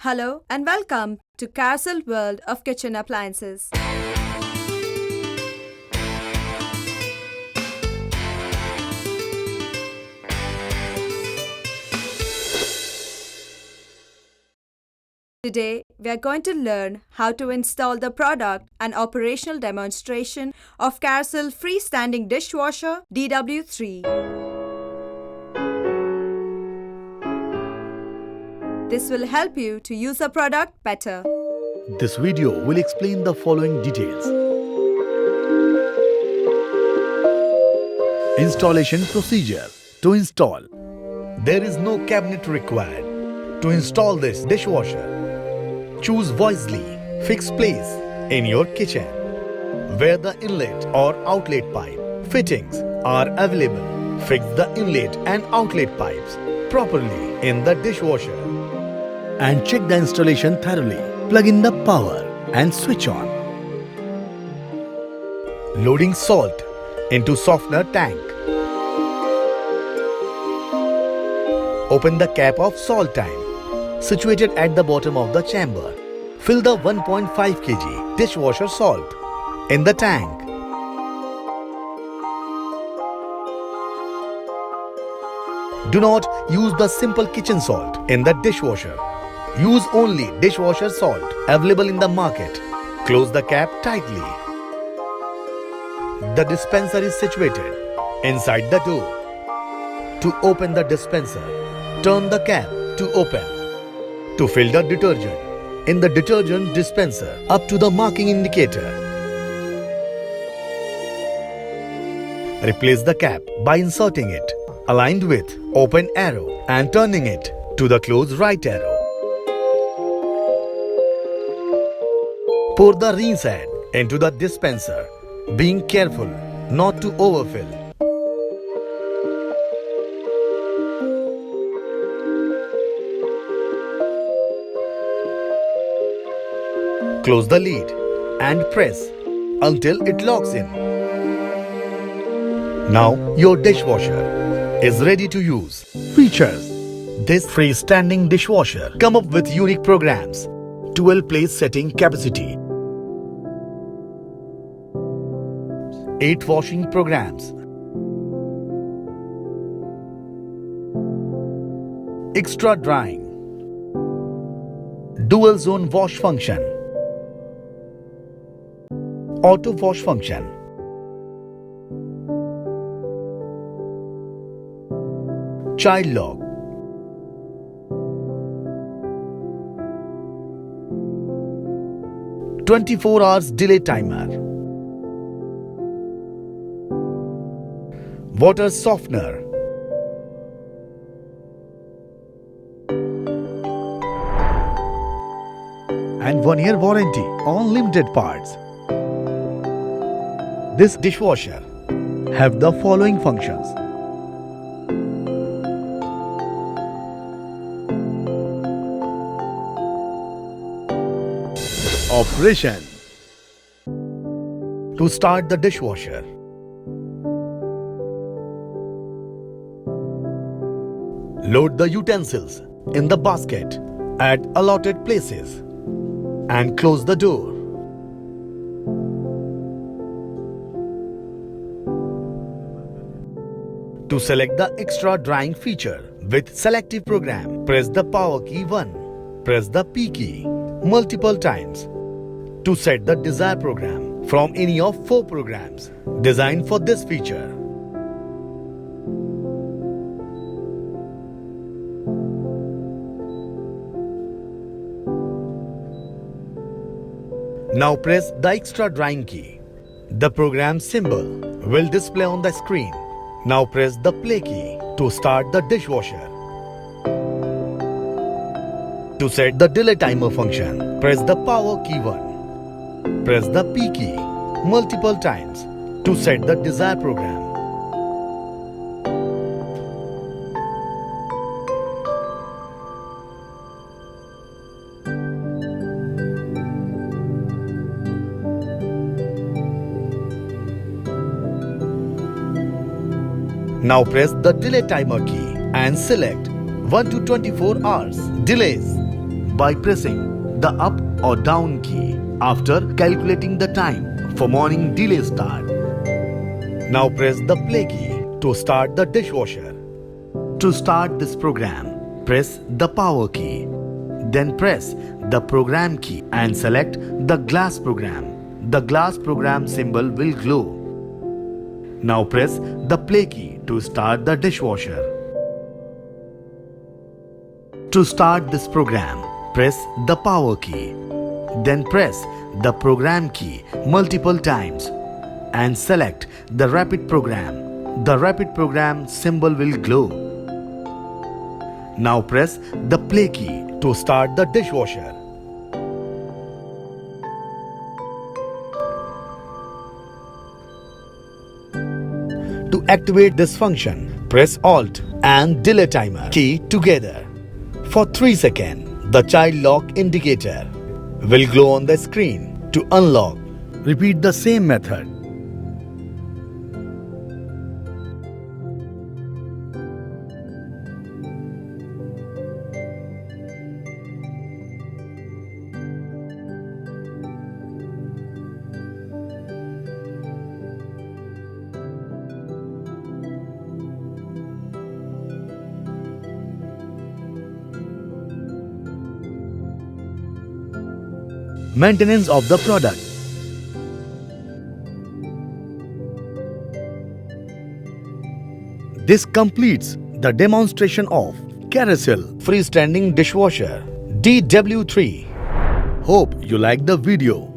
Hello and welcome to Carysil World of Kitchen Appliances. Today, we are going to learn how to install the product and operational demonstration of Carysil freestanding dishwasher DW3. This will help you to use the product better. This video will explain the following details. Installation procedure. To install, there is no cabinet required. To install this dishwasher, choose wisely. Fix place in your kitchen where the inlet or outlet pipe fittings are available. Fix the inlet and outlet pipes properly in the dishwasher and check the installation thoroughly. Plug in the power and switch on. Loading salt into softener tank. Open the cap of salt tank situated at the bottom of the chamber. Fill the 1.5 kg dishwasher salt in the tank. Do not use the simple kitchen salt in the dishwasher. Use only dishwasher salt available in the market. Close the cap tightly. The dispenser is situated inside the door. To open the dispenser, turn the cap to open. To fill the detergent in the detergent dispenser up to the marking indicator. Replace the cap by inserting it aligned with open arrow and turning it to the closed right arrow. Pour the rinse head into the dispenser, being careful not to overfill. Close the lid and press until it locks in. Now your dishwasher is ready to use. Features: this freestanding dishwasher come up with unique programs, 12 place setting capacity, 8 washing programs, extra drying, dual zone wash function, auto wash function, child lock, "24 hours delay timer, water softener, and 1-year warranty on limited parts. This dishwasher have the following functions: operation. To start the dishwasher, load the utensils in the basket at allotted places and close the door. To select the extra drying feature with selective program, press the power key 1. Press the P key multiple times to set the desired program from any of 4 programs designed for this feature. Now press the extra drying key. The program symbol will display on the screen. Now press the play key to start the dishwasher. To set the delay timer function, press the power key 1. Press the P key multiple times to set the desired program. Now press the delay timer key and select 1 to 24 hours delays by pressing the up or down key after calculating the time for morning delay start. Now press the play key to start the dishwasher. To start this program, press the power key. Then press the program key and select the glass program. The glass program symbol will glow. Now press the play key to start the dishwasher. To start this program, press the power key. Then press the program key multiple times and select the rapid program. The rapid program symbol will glow. Now press the play key to start the dishwasher. To activate this function, press Alt and Delay Timer key together. For 3 seconds, the child lock indicator will glow on the screen. To unlock, repeat the same method. Maintenance of the product. This completes the demonstration of Carysil freestanding dishwasher DW3. Hope you liked the video.